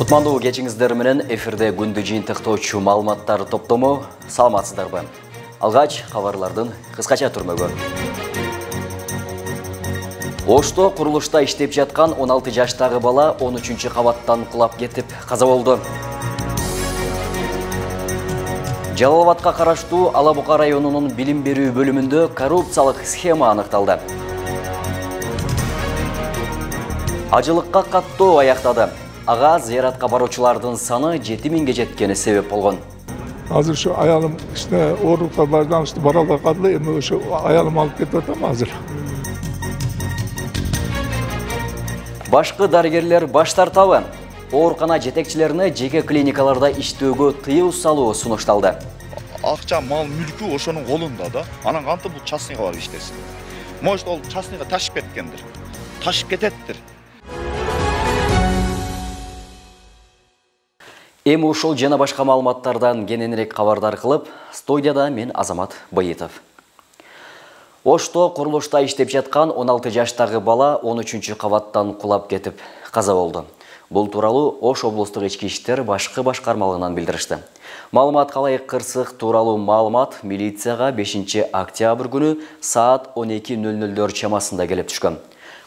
Кутмандуу кечиңиздер менен эфирде күндү жыйынтыктоочу маалыматтар топтому. Саламатсыздарбы? Алгач кабарлардын кыскача түрмөгү. Ошто курулушта иштеп жаткан 16 жаштагы бала 13-кабаттан кулап кетип каза болду. Жалал Абадка караштуу Ала Бука районунун билим берүү бөлүмүндө коррупциялык схема аныкталды. Ажылыкка каттоо аяктады. Ага зыяратка баруучулардын саны 7000ге жеткени себеп болгон. Азыр şu ayalım işte oorukka байланыштуу баралга калды, эми ошо ayalım алып кетип атам азыр. Башкы дарыгерлер баш тартабы. Оорукана жетекчилерине жеке клиникаларда иштөөгө тыюу салуу сунушталды. Акча, мал, мүлкү ошонун колунда да. Анан кантип бул частныйга барып иштесин? Может, ол частныйга ташып кеткендир. Ташып кететтир. Эми ушул жана башка маалыматтардан кененирээк кабардар кылып, студияда мен Азамат Байытов. Ошто курулушта иштеп жаткан 16 жаштагы бала 13-кабаттан кулап кетип каза болду. Бул тууралуу Ош облустук ички иштер башкы башкармалыгынан билдиришти. Маалыматка ылайык кырсык тууралуу маалымат милицияга 5-октябрь күнү саат 12:00 чамасында келип түшкөн.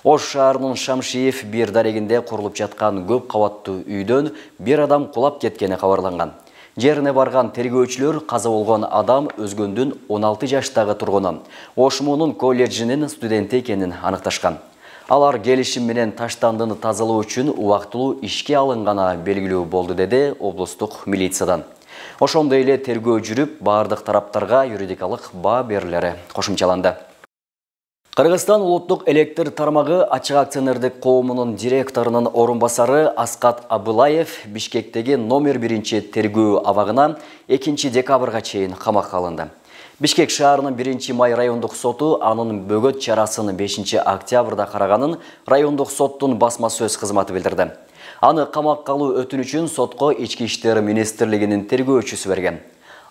Ош шаарынын Шамшиев бир дарегинде курулуп жаткан көп кабаттуу үйдөн бир адам кулап кеткени кабарланган. Жерине барган тергөөчүлөр каза болгон адам Өзгөндүн 16 жаштагы тургуну, Ош муунун колледжинин студенти экенин аныкташкан. Алар келишим менен таштандыны тазалоо үчүн убактылуу ишке алынганы белгилүү болду, деди облустук милициядан. Ошондой эле тергөө жүрүп, бардык тараптарга юридикалык баа берилери кошумчаланды. Кыргызстан улуттук электр тармагы ачык акционердик коомунун директорунун орун басары Аскат Абылаев Бишкектеги номер 1 тергөө абагына 2 декабрга чейин камакка алынды. Бишкек шаарынын 1 май райондук соту анын бөгөт чарасын 5 октябрда караганын райондук соттун басма сөз кызматы билдирди. Аны камакка алуу өтүнүчүн сотко Ички иштер министрлигинин тергөөчүсү берген.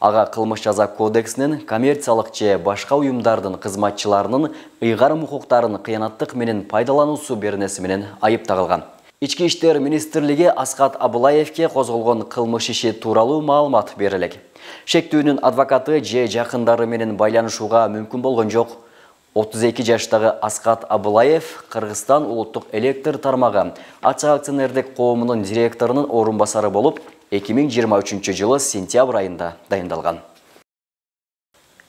Ага кылмыш жаза кодексинин коммерциялык же башка уюмдардын кызматчыларынын ыйгарым укуктарын кыянаттык менен пайдалануусу беренеси менен айып тагылган. Ички иштер министрлиги Аскат Абылаевке козголгон кылмыш иши тууралуу маалымат берилек. Шектүүнүн адвокаты же жакындары менен байланышууга мүмкүн болгон жок. 32 жаштагы Аскат Абылаев Кыргызстан улуттук электр тармагы ачык акционердик коомунун директорунун орун басары болуп 2023 жылы сентябрь айында дайындалган.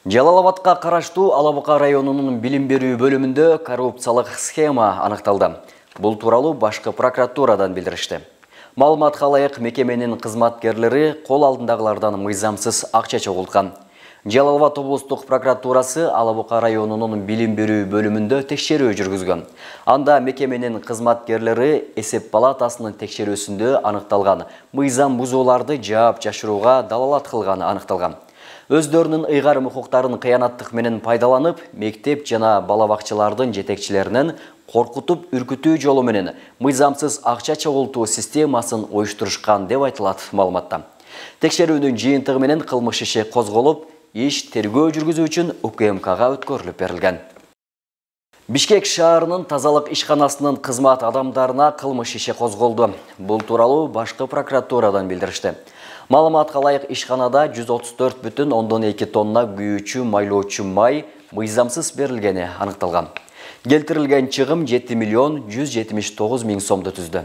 Жалал Абадка караштуу Ала Бука районунун билим берүү бөлүмүндө коррупциялык схема аныкталды. Бул тууралуу башкы прокуратурадан билдиришти. Маалыматка ылайык мекеменин кызматкерлери кол алдындагылардан мыйзамсыз акча чогулткан. Жалал Абад облустук прокуратурасы Ала Бука районунун билим берүү бөлүмүндө текшерүү жүргүзгөн. Анда мекеменин кызматкерлери эсеп палатасынын текшерүүсүндө аныкталган мыйзам бузууларды жаап жашырууга далалат кылганы аныкталган. Өздөрүнүн ыйгарым укуктарын кыянаттык менен пайдаланып, мектеп жана бала бакчалардын жетекчилеринен коркутуп үркүтүү жолу менен мыйзамсыз акча чогултуу системасын оюштурушкан деп айтылат маалыматта. Текшерүүнүн жыйынтыгы менен кылмыш иши козголуп, иш тергөө жүргүзүү үчүн УКМКга өткөрүлүп берилген. Бишкек шаарынын тазалык ишканасынын кызмат адамдарына кылмыш иши козголду. Бул тууралуу башкы прокуратурадан билдиришти. Маалыматка ылайык ишканада 134,2 тонна күйүүчү майлоочу май мыйзамсыз берилгени аныкталган. Келтирилген чыгым 7 миллион 179 миң сомду түздү.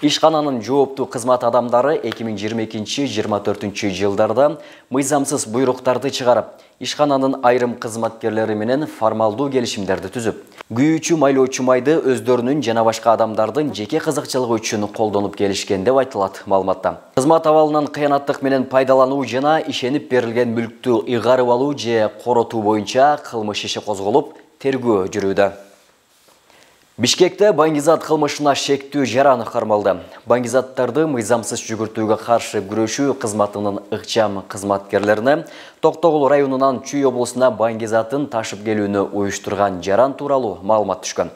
Ишкананын жооптуу кызмат адамдары 2022-24 жылдарда мыйзамсыз буйруктарды чыгарып, ишкананын айрым кызматкерлери менен формалдуу келишимдерди түзүп, күйүүчү майлоочу майды өздөрүнүн жана башка адамдардын жеке кызыкчылыгы үчүн колдонуп келишкен деп айтылат маалыматта. Кызмат абалынан кыянаттык менен пайдалануу жана ишенип берилген мүлктү ыйгарып алуу же коротуу боюнча кылмыш иши козголуп, тергөө жүрүүдө. Бишкекте баңгизат кылмышына шектүү жараны кармалды. Баңгизаттарды мыйзамсыз жүгүртүүгө каршы күрөшүү кызматынын ыкчам кызматкерлерине Токтогул районунан Чүй облусуна баңгизатын ташып келүүнү уюштурган жаран тууралуу маалымат түшкөн.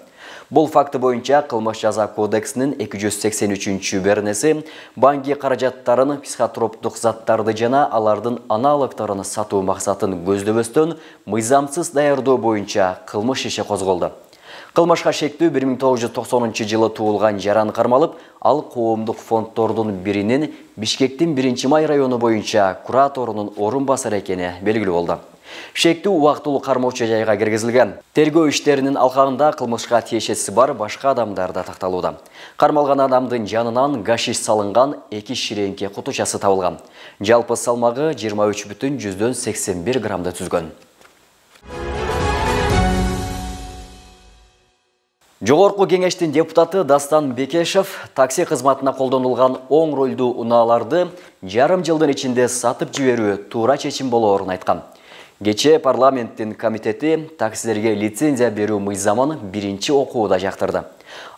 Бул факты боюнча кылмыш жаза кодексинин 283 беренеси баңги каражаттарын, психотроптук заттарды жана алардын аналогдорун сатуу максатын көздөбөстөн мыйзамсыз даярдоо боюнча кылмыш иши козголду. Кылмышка шектүү 1990 жылы туулган жаран кармалып, ал коомдук фонддордун биринин Бишкектин 1-Май району боюнча кураторунун орун басары экени белгилүү болду. Шектүү убактылуу кармоочу жайга киргизилген. Тергөө иштеринин алкагында кылмышка тиешеси бар башка адамдар да такталууда. Кармалган адамдын жанынан гашиш салынган 2 ширеңке кутучасы табылган. Жалпы салмагы 23,81 граммды түзгөн. Жогорку кеңештин депутаты Дастан Бекешев такси кызматына колдонулган оң ролдуу унааларды жарым жылдын ичинде сатып жиберүү туура чечим болоорун айткан. Кечээ парламенттин комитети таксилерге лицензия берүү мыйзамын биринчи окууда жактырды.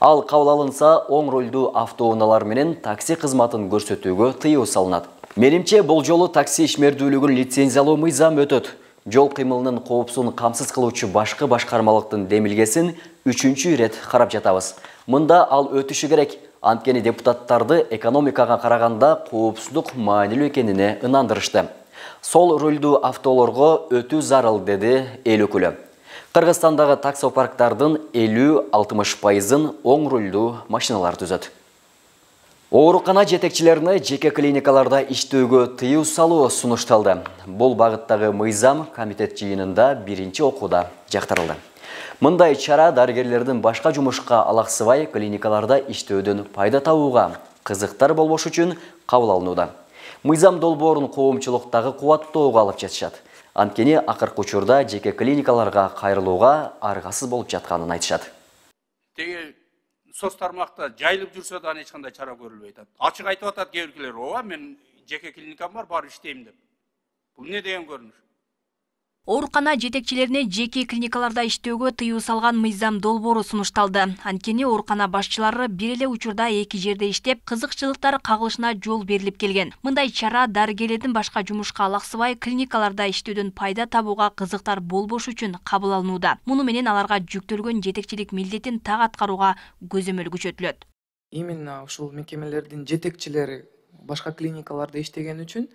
Ал кабыл алынса, оң ролдуу автоунаалар менен такси кызматын көрсөтүүгө тыюу салынат. Менимче, бул жолу такси ишмердүүлүгүн лицензиялоо мыйзам өтөт. Жол кыймылынын коопсуун камсыз кылуучу башкы башкармалыктын демилгесин 3-чү ирет карап жатабыз. Мында ал өтүшү керек. Анткени депутаттарды экономикага караганда коопсуздук маанилүү экенине ынандырышты. Сол рөлдүү автолорго өтүү зарыл, деди эл өкүлү. Кыргызстандагы таксопарктардын 50-60% оң рөлдүү машиналар түзөт. Оорукана жетекчилерине жеке клиникаларда иштөөгө тыюу салуу сунушталды. Бул багыттагы мыйзам комитет жыйынында биринчи окууда жактырылды. Мындай чара дарыгерлердин башка жумушка алаксыбай клиникаларда иштөөдөн пайда табууга кызыктар болбош үчүн кабыл алынууда. Мыйзам долбоорун коомчулуктагы кубаттоого алып жатышат. Анткени акыркы учурда жеке клиникаларга кайрылууга аргасыз болуп жатканын айтышат. Сос тармакта жайылып жүрсө да эч кандай чара көрүлбөй атат. Ачык айтып атат кээ биркилер, ооба мен жеке клиникам бар, барып иштейм деп. Бул эмне деген көрүнүш? Оорукана жетекчилерине жеке клиникаларда иштөөгө тыюу салган мыйзам долбоору сунушталды. Анткени оорукана башчылары бир эле учурда эки жерде иштеп, кызыкчылыктар кагылышына жол берилип келген. Мындай чара дарыгерлердин башка жумушка алаксыбай клиникаларда иштөөдөн пайда табууга кызыктар болбош үчүн кабыл алынууда. Муну менен аларга жүктөлгөн жетекчилик милдетин так аткарууга көзөмөл күчөтүлөт. Именно ушул мекемелердин жетекчилери башка клиникаларда иштеген үчүн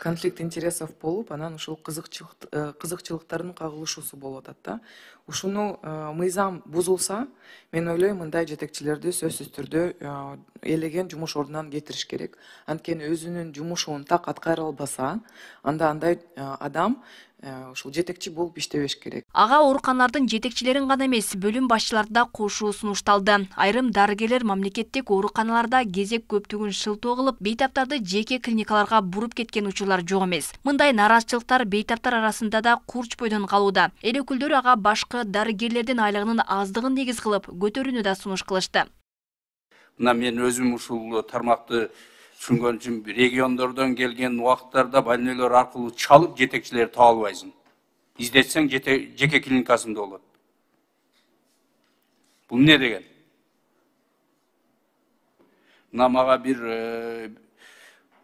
конфликт интересов болуп, анан ушул кызыкчылыктардын кагылышуусу болуп атат да. Ушуну мыйзам бузулса, мен ойлойм, мындай жетекчилерди сөзсүз түрдө элеген жумуш ордунан кетириш керек. Анткени өзүнүн жумушун так аткара албаса, анда андай адам ушул жетекчи болуп иштебеш керек. Ага ооруканалардын жетекчилерин гана эмес, бөлүм башчыларды да кошуу сунушталды. Айрым дарыгерлер мамлекеттик ооруканаларда кезек көптүгүн шылтоо кылып, бейтаптарды жеке клиникаларга буруп кеткен учурлар жок эмес. Мындай нараазычылыктар бейтаптар арасында да курч бойдон калууда. Эл өкүлдөрү ага башкы дарыгерлердин айлыгынын аздыгын негиз кылып, көтөрүүнү да сунуш кылышты. Мына мен өзүм ушул тармакты түшүнгөн үчүн региондордон келген убакыттарда больнойлор аркылуу чалып жетекчилерди таап албайсың. Издетсең жеке клиникасында болот. Бул эмне деген? Мына мага бир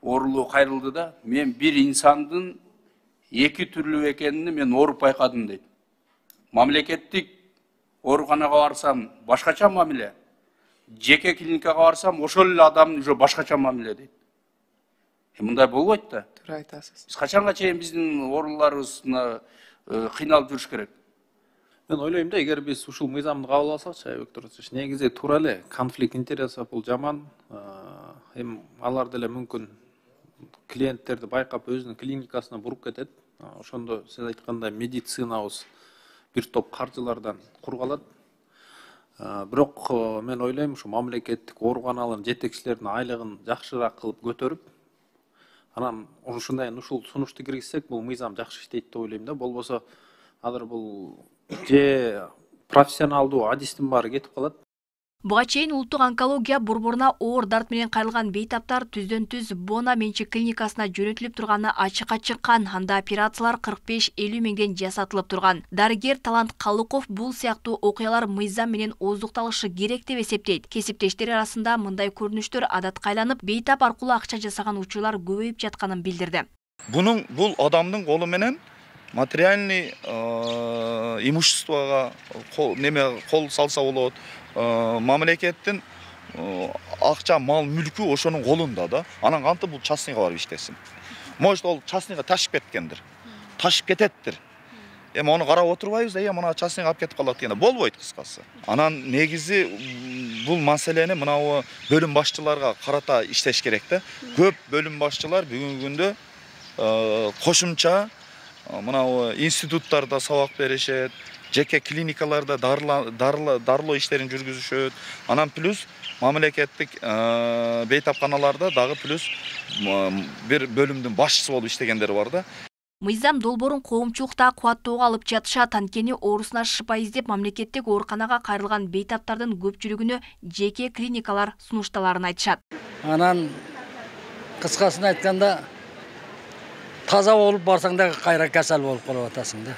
оорулуу кайрылды да, мен бир инсандын эки түрлүү экенин мен ооруп байкадым дейт. Мамлекеттик ооруканага барсам башкача мамиле, жеке клиникага барсам ошол эле адам уже башкача мамиле дейт. Мындай болбойт да. Туура айтасыз. Биз качанга чейин биздин ооруларыбыз кыйналып жүрүш керек? Мен ойлойм да, эгер биз ушул мыйзамды кабыл алсакчы, Айбек Туратович, негизи туура эле конфликт интересов бул жаман. Эми алар деле мүмкүн клиенттерди байкап өзүнүн клиникасына буруп кетет. Ошондо сиз айткандай медицинабыз бир топ каржылардан кургалат. Бирок мен ойлойм, ушу мамлекеттик ооруканалардын жетекчилеринин айлыгын жакшыраак кылып көтөрүп, анан ушул сунушту киргизсек, бул мыйзам жакшы иштейт деп ойлойм да. Болбосо азыр бул же профессионалдуу адистин баары кетип калат. Буга чейин улуттук онкология борборуна оор дарт менен кайрылган бейтаптар түздөн-түз Бона менчик клиникасына жөнөтүлүп турганы ачыкка чыккан. Анда операциялар 45-50 миңден жасатылып турган. Дарыгер Талант Калыков бул сыяктуу окуялар мыйзам менен ооздукталышы керек деп эсептейт. Кесиптештери арасында мындай көрүнүштөр адатка айланып, бейтап аркылуу акча жасаган учурлар көбөйүп жатканын билдирди. Бул адамдын колу менен материальный имуществого кол салса болот. Мамлекеттин акча, мал, мүлкү ошонун колунда да. Анан кантип бул частныйга барып иштесин? Может, ол частныйга ташып кеткендир. Ташып кететтир. Эми аны карап отурбайбыз да, мына частныйга алып кетип калат дегенде болбойт кыскасы. Анан негизи бул маселени мынау бөлүм башчыларга карата иштеш керек да. Көп бөлүм башчылар бүгүнкү күндө кошумча мынау институттарда сабак беришет, жеке клиникаларда дарылоо иштерин жүргүзүшөт. Анан плюс мамлекеттик бейтапканаларда дагы плюс бир бөлүмдүн башчысы болуп иштегендер бар да. Мыйзам долбоорун коомчулукта кубаттоого алып жатышат. Анткени оорусуна шыпа издеп мамлекеттик ооруканага кайрылган бейтаптардын көпчүлүгүнө жеке клиникалар сунушталарын айтышат. Анан кыскасын айтканда таза болуп барсаң да кайра касал болуп калып атасың да.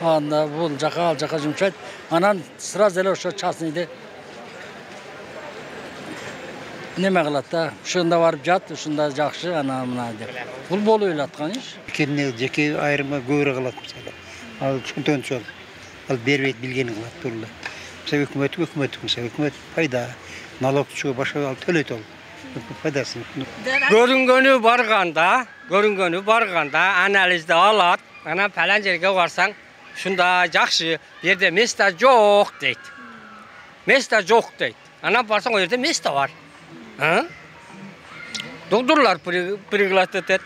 Анда бул жака ал жака жумшайт. Анан сразу эле ошо частныйды неме кылат да. Ушунда барып жат, ушунда жакшы, ана мына деп. Бул болуп элаткан иш. Жеке айрымга көбүрөөк кылат мисалы. Ал ушунтончол. Ал бербейт билгени кылат турула. Мисалы өкмөт пайда, налогчу башка ал төлөйт ал. Пайдасын. Көрүнгөнү барганда анализди алат. Анан палан жерге барсаң, ушунда жакшы, бу жерде место жок дейт. Анан барсаң, ал жерде место бар. Доктурлар приглашать этет.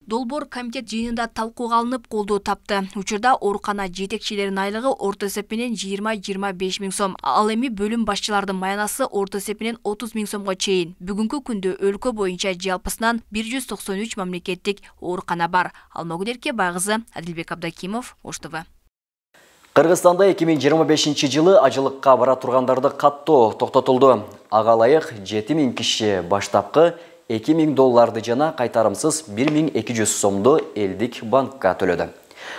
Долбоор комитет жыйынында талкууга алынып колдоо тапты. Учурда оорукана жетекчилеринин айлыгы орто эсепинен 20-25 миң сом. Ал эми бөлүм башчылардын маянасы орто эсепинен 30 миң сомго чейин. Бүгүнкү күндө өлкө боюнча жалпысынан 193 мамлекеттик оорукана бар. Алмагүл Байгызы, Адилбек Абдакимов, Ош ТВ. Кыргызстанда 2025 жылы ажылыкка бара тургандарды каттоо токтотулду. Ага ылайык 7000 киши баштапкы $2000 жана кайтарымсыз 1200 сомду элдик банкка төлөдү.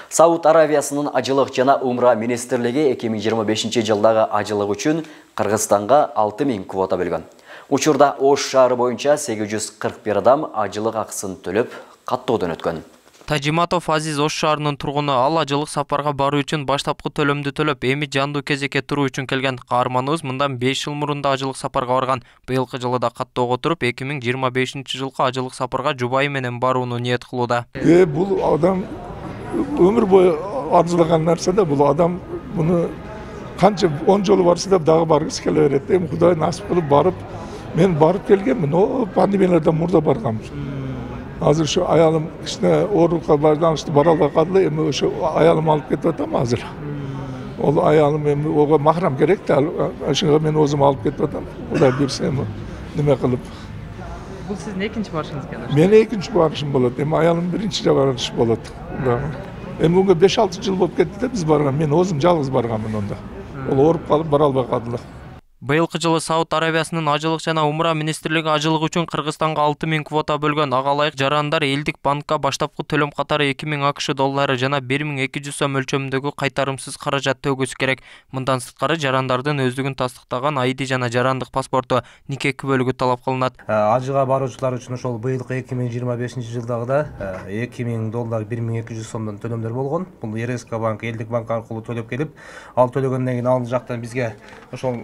Сауд Аравиясынын ажылык жана умра министрлиги 2025 жылдагы ажылык үчүн Кыргызстанга 6000 квота бөлгөн. Учурда Ош шаары боюнча 841 адам ажылык акысын төлөп каттоодон өткөн. Тажиматов Азиз Ош шаарынын тургуну, ал ажылык сапарга баруу үчүн баштапкы төлөмдү төлөп, эми жандуу кезекке туруу үчүн келген. Каарманыбыз мындан 5 жыл мурун да ажылык сапарга барган. Быйылкы жылы да каттоого туруп, 2025 жылкы ажылык сапарга жубайы менен барууну ниет кылууда. Бул адам өмүр бою арзулаган нерсе да, бул адам муну канча 10 жолу барса да дагы баргысы келе берет. Эми Кудай насип кылып барып, мен барып келгенмин. О, пандемиялардан мурда барганмын. Азыр şu ayalım işte oruka байланыштуу бара албай калды, эми ошо аялым алып кетип атам азыр. Ол аялым эми ого махрам керек да, ошого мен өзүм алып кетип атам. Кудай берсе эми неме кылып. Бул сиздин экинчи барышыңыз келет. Мен экинчи барышым болот. Эми аялым биринчи барышы болот. Эми буга 5-6 жыл болуп кетти да биз барган. Мен өзүм жалгыз барганмын онда. Ол ооруп калып бара албай калдылар. Быйылкы жылы Сауд Аравиясынын ажылык жана умра министрлиги ажылык үчүн Кыргызстанга 6000 квота бөлгөн. Ага ылайык жарандар элдик банкка баштапкы төлөм катары $2000 жана 1200 сом өлчөмүндөгү кайтарымсыз каражат төгүсү керек. Мындан сырткары жарандардын өздүгүн тастыктаган ID жана жарандык паспорту нике күбөлүгү талап кылынат. Ажыга баруучулар үчүн ошол быйылкы 2025 жылдагыда $2000 1200 сомдон төлөмдөр болгон. Бул РСК банк, элдик банк аркылуу төлөп келип, ал төлөгөндөн кийин ал жактан бизге ошол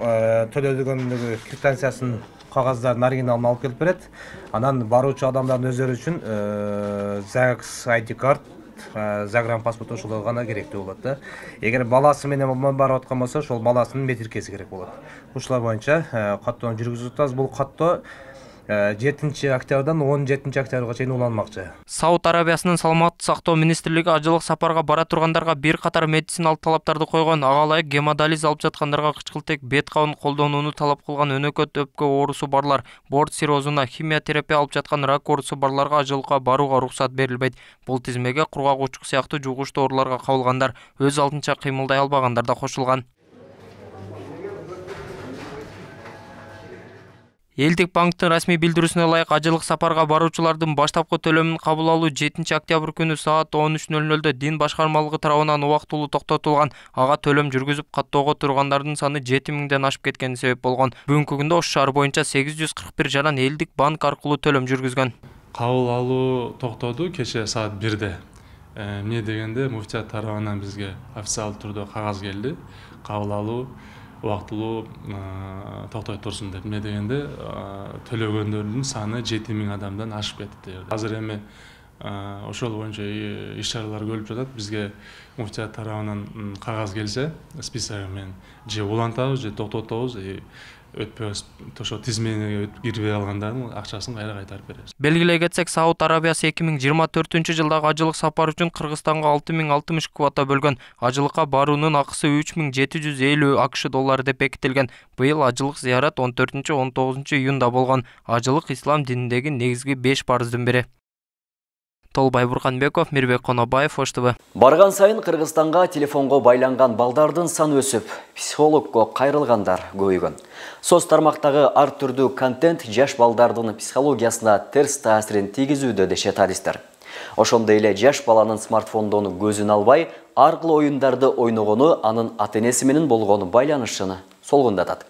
төлөдүгөндөгү квитанциясын кагаздардын оригиналын алып келип берет. Анан баруучу адамдардын өздөрү үчүн ЗАГС ID карт, загран паспорт ошолор гана керектүү болот да. Эгер баласы менен барып аткан болсо, ошол баласынын метиркеси керек болот. Ушулар боюнча каттоону жүргүзүп атабыз. Бул каттоо 7 октябрдан 17 октябрга чейин уланмакчы. Сауд Аравиясынын саламаттык сактоо министрлиги ажылык сапарга бара тургандарга бир катар медициналык талаптарды койгон. Ага ылайык гемодиализ алып жаткандарга кычкылтек бет кабын колдонууну талап кылган, өнөкөт өпкө оорусу барлар, борт циррозуна, химиотерапия алып жаткан рак оорусу барларга ажылыкка барууга уруксат берилбейт. Бул тизмеге кургак учук сыяктуу жугуштуу ооруларга кабылгандар, өз алдынча кыймылдай албагандар да кошулган. Элдик банктын расмий билдирүүсүнө ылайык ажылык сапарга баруучулардын баштапкы төлөмүн кабыл алуу 7 октябрь күнү саат 13:00 дин башкармалыгы тарабынан убактылуу токтотулган. Ага төлөм жүргүзүп каттоого тургандардын саны 7000ден ашып кеткени себеп болгон. Бүгүнкү күндө Ош шаар боюнча 841 жаран элдик банк аркылуу төлөм жүргүзгөн. Кабыл алуу токтоду кече саат 1-де. Эмне дегенде муфтият тарабынан бизге официалдуу түрдө кагаз келди. Кабыл алуу убактылуу токтой турсун деп. Эмне дегенде төлөгөндөрдүн саны 7000 адамдан ашып кетти. Азыр эми ошол боюнча иш чаралар көрүлүп жатат. Бизге муфтият тарабынан кагаз келсе, список менен же улантабыз, же токтотобуз, өтпөбүз, ошо тизмеге кирбей калгандардын акчасын кайра кайтарып беребиз. Белгилей кетсек, Сауд Арабиясы 2024 жылдагы ажылык сапары үчүн Кыргызстанга 6060 квота бөлгөн. Ажылыкка баруунун акысы 3750 АКШ доллары деп бекитилген. Быйыл ажылык зыярат 14-19 июнда болгон. Ажылык ислам дининдеги негизги 5 парыздын бири. Толбай Бурканбеков, Мирбек Конобаев, Ош ТВ. Барган сайын Кыргызстанга телефонго байланган балдардын саны өсүп, психологко кайрылгандар көбөйгөн. Соц тармактагы ар түрдүү контент жаш балдардын психологиясына терс таасирин тийгизүүдө дешет адистер. Ошондой эле жаш баланын смартфондон көзүн албай, ар кыл оюндарды ойногону анын ата-энеси менен болгон байланышын солгундатат.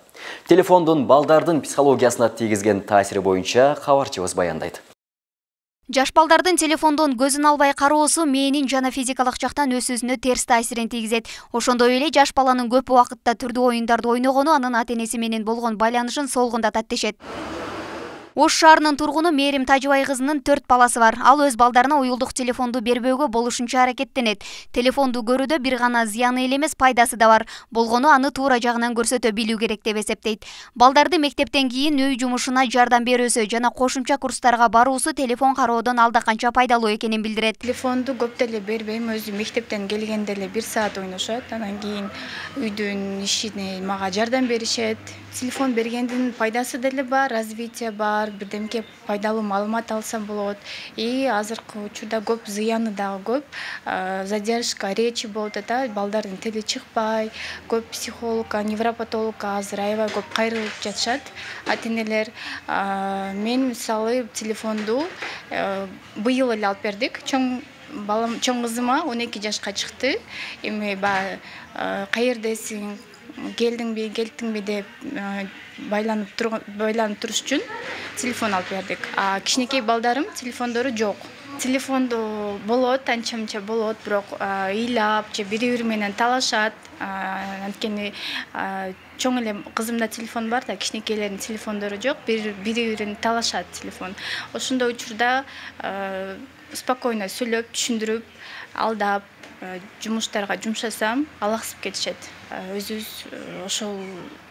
Телефондун балдардын психологиясына тийгизген таасири боюнча кабарчыбыз баяндайт. Жаш балдардын телефондон көзүн албай кароосу мээнин жана физикалык жактан өз-өзүнө терс таасирин тийгизет. Ошондой эле жаш баланын көп убакытта түрдүү оюндарды ойногону анын ата-энеси менен болгон байланышын солгундатат дешет. Ош шаарынын тургуну Мээрим Тажыбай кызынын 4 баласы бар. Ал өз балдарына уюлдук телефонду бербөөгө болушунча аракеттенет. Телефонду көрүүдө бир гана зыяны эле эмес, пайдасы да бар. Болгону аны туура жагынан көрсөтө билүү керек деп эсептейт. Балдарды мектептен кийин үй жумушуна жардам берүүсү жана кошумча курстарга баруусу телефон кароодон алда канча пайдалуу экенин билдирет. Телефонду көп деле бербейм, өзү мектептен келгенде эле 1 саат ойношот. Анан кийин үйдүн ишине мага жардам беришет. Телефон бергендин пайдасы деле бар, развитие бар, бирдемке пайдалуу маалымат алсам болот. И азыркы учурда көп зыяны дагы көп. Задержка речи болуп атат, балдардын тили чыкпай, көп психологка, невропатологка азыр аябай көп кайрылып жатышат ата-энелер. Мен мисалы телефонду быйыл эле алып бердик. Чоң кызыма 12 жашка чыкты. Эми каердесиң, келдиңби деп байланып туруш үчүн телефон алып бердик. Кичинекей балдарым телефондору жок. Телефонду болот, анча-мынча болот, бирок ыйлап же бири-бири менен талашат. Анткени чоң эле кызымда телефон бар да, кичинекейлердин телефондору жок, бири-бирин талашат телефон. Ошондой учурда спокойно сүйлөп, түшүндүрүп, алдап, жумуштарга жумшасам, алаксып кетишет. Өзүбүз ошол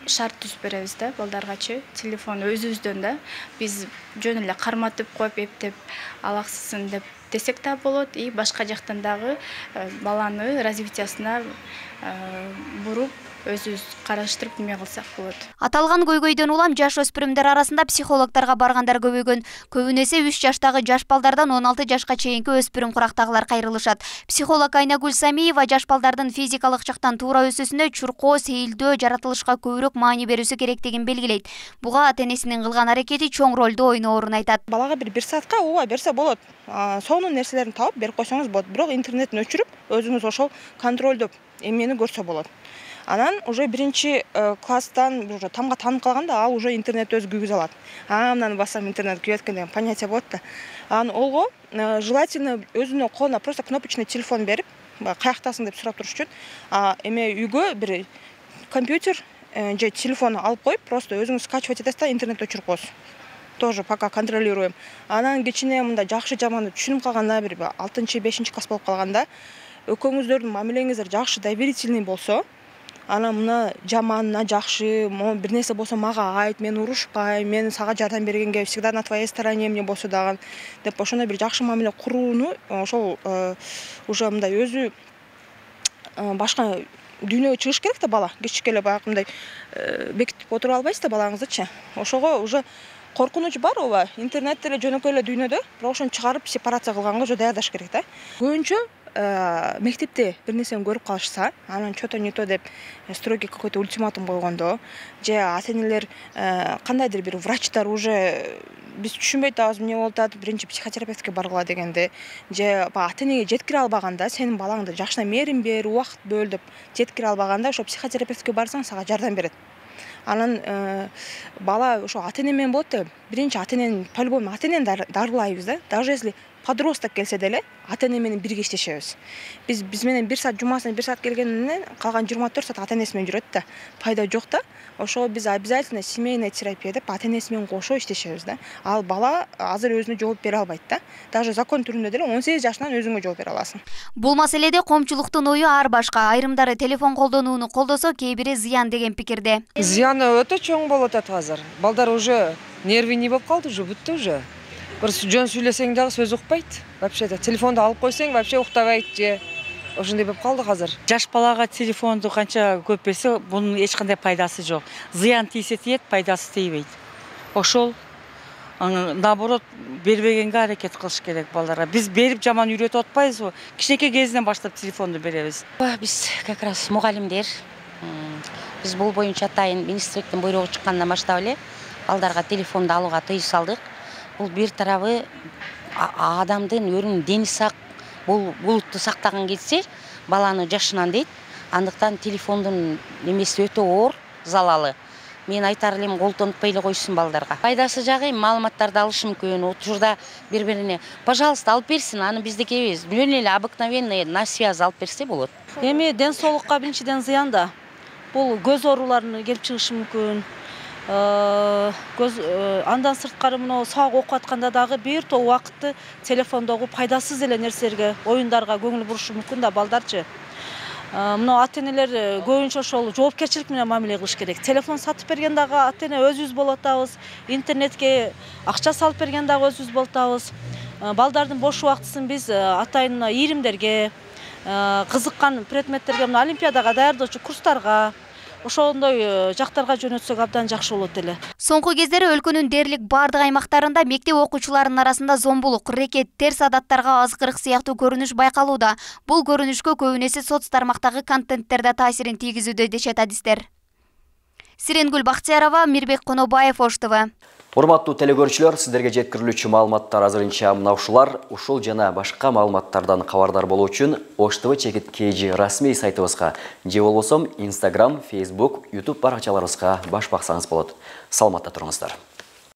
шарт түзүп беребиз да балдаргачы. Телефон өзүбүздөн да биз жөн эле карматып коюп, эптеп алаксысын деп десек да болот. И башка жактан дагы баланы развитиясына буруп, өзүбүз караштырып неме кылсак болот. Аталган көйгөйдөн улам жаш өспүрүмдөр арасында психологторго баргандар көбөйгөн. Көбүн эсе 3 жаштагы жаш балдардан 16 жашка чейинки өспүрүм курактагылар кайрылышат. Психолог Айнагүл Самиева жаш балдардын физикалык жактан туура өсүүсүнө чуркоо, сейилдөө, жаратылышка көбүрөөк маани берүүсү керектигин белгилейт. Буга ата-энесинин кылган аракети чоң ролду ойноорун айтат. Балага бир саатка ооба берсе болот. Сонун нерселерин табып берип койсоңуз болот. Бирок интернеттин өчүрүп, өзүңүз ошол контролдоп эмени көрсө болот. Анан уже 1-класстан уже тамга таанып калганда ал уже интернет өзү күйгүзө алат. Мынаны бассам интернет күйөт экен деген понятие болот да. Анан олго желательно өзүнүн колуна просто кнопочный телефон берип, каяктасың деп сурап туруш үчүн, эме үйгө бир компьютер же телефон алып коюп, просто өзүңүз скачивать этесиз да интернет өчүрүп коесуз. Тоже пока контролируем. Анан кичине мында жакшы жаманды түшүнүп калганда, бир 6-5 класс болуп калганда, экөөңүздөрдүн мамилеңиздер жакшы доверительный болсо, анан мына жаман, жакшы, бир нерсе болсо мага айт, мен урушпайм, мен сага жардам бергенге всегда на твоей стороне эмне болсо дагы деп ошондой бир жакшы мамиле курууну ошол уже мындай өзү башка дүйнөгө чыгыш керек да бала. Кичикеле баягындай бекитип отуруп албайсыз да балаңыздычы. Ошого уже коркунуч бар ооба. Интернет деле жөнөкөй эле дүйнөдө, бирок ошону чыгарып сепарация кылганга уже даярдаш керек да. Көбүнчө мектепте бир нерсени көрүп калышса, анан что-то не то деп строгий какой-то ультиматум койгондо, же ата-энелер кандайдыр бир врачтар уже биз түшүнбөй атабыз, эмне болуп атат, биринчи психотерапевтке баргыла дегенде, же ата-энеге жеткире албаганда, сенин балаңды жакшына мээрим бер, убакыт бөл деп жеткире албаганда, ошо психотерапевтке барсаң сага жардам берет. Анан бала ошо ата-эне менен болот да, биринчи ата-энени по-любому ата-энени дарылайбыз да. Даже если подросток келсе деле ата эне менен бирге иштешебиз. Биз менен 1 саат жумасына 1 саат келгенинен калган 24 саат ата энеси менен жүрөт да. Пайда жок да. Ошо биз обязательно семейная терапия деп ата энеси менен кошо иштешебиз да. Ал бала азыр өзүнө жооп бере албайт да. Даже закон түрүндө деле 18 жашынан өзүңө жооп бере аласың. Бул маселеде коомчулуктун ою ар башка. Айрымдары телефон колдонууну колдосо, кээ бири зыян деген пикирде. Зыяны өтө чоң болуп атат азыр. Балдар уже нерви не болуп калды, уже бүттү уже. Бір жөн сүйлесең дагы сөз укпайт. Вообще-то телефонду алып койсоң вообще уктабайт же. Ошондой болуп калды азыр. Жаш балага телефонду канча көп берсе, бунун эч кандай пайдасы жок. Зыян тийсе тиет, пайдасы тийбейт. Ошол наоборот бербегенге аракет кылыш керек балдарга. Биз берип жаман үйрөтүп атпайбызбы? Кичинекей кезинен баштап телефонду беребиз. Биз как раз мугалимдер биз бул боюнча атайын министрликтин буйругу чыккандан баштап эле балдарга телефонду алууга тыюу салдык. Бул бир тарабы адамдын өрүн дени сак, булутту сактаган келсе, баланы жашынан дейт. Андыктан телефондун немеси өтө оор, залалы. Мен айтар элем колтонтпой эле койсун балдарга. Пайдасы жагы маалыматтарды алышы мүмкүн. Учурда бири-бирине, пожалуйста, алып берсин, аны биздики эмес. Жөн эле обыкновенный на связь алып берсе болот. Эми ден соолукка биринчиден зыян да. Бул көз ооруларына келип чыгышы мүмкүн. Андан сырткары мына саак окуп атканда дагы бир топ убакытты телефондогу пайдасыз эле нерселерге, оюндарга көңүл бурушу мүмкүн да балдарчы. Мына ата-энелер көбүнчө ошол жоопкерчилик менен мамиле кылыш керек. Телефон сатып берген дагы ата-эне өзүбүз болуп атабыз. Интернетке акча салып берген дагы өзүбүз болуп атабыз. Балдардын бош убактысын биз атайын ийримдерге, кызыккан предметтерге, мына олимпиадага даярдоочу курстарга, ошондой жактарга жөнөтсөк абдан жакшы болот эле. Соңку кездери өлкөнүн дээрлик бардык аймактарында мектеп окуучуларынын арасында зомбулук, рекет, терс адаттарга азгырык сыяктуу көрүнүш байкалууда. Бул көрүнүшкө көбүн эсе соц тармактагы контенттерде таасирин тийгизүүдө дешет адистер. Сиренгүл Бактиярова, Мирбек Конобаев, Ош ТВ. Урматтуу телекөрүүчүлөр, сиздерге жеткирилүүчү маалыматтар азырынча мынаушулар. Ушул жана башка маалыматтардан кабардар болуу үчүн Ош ТВ чекит KG расмий сайтыбызга же болбосо Instagram, Facebook, YouTube баракчаларыбызга баш баксаңыз болот. Саламатта туруңуздар.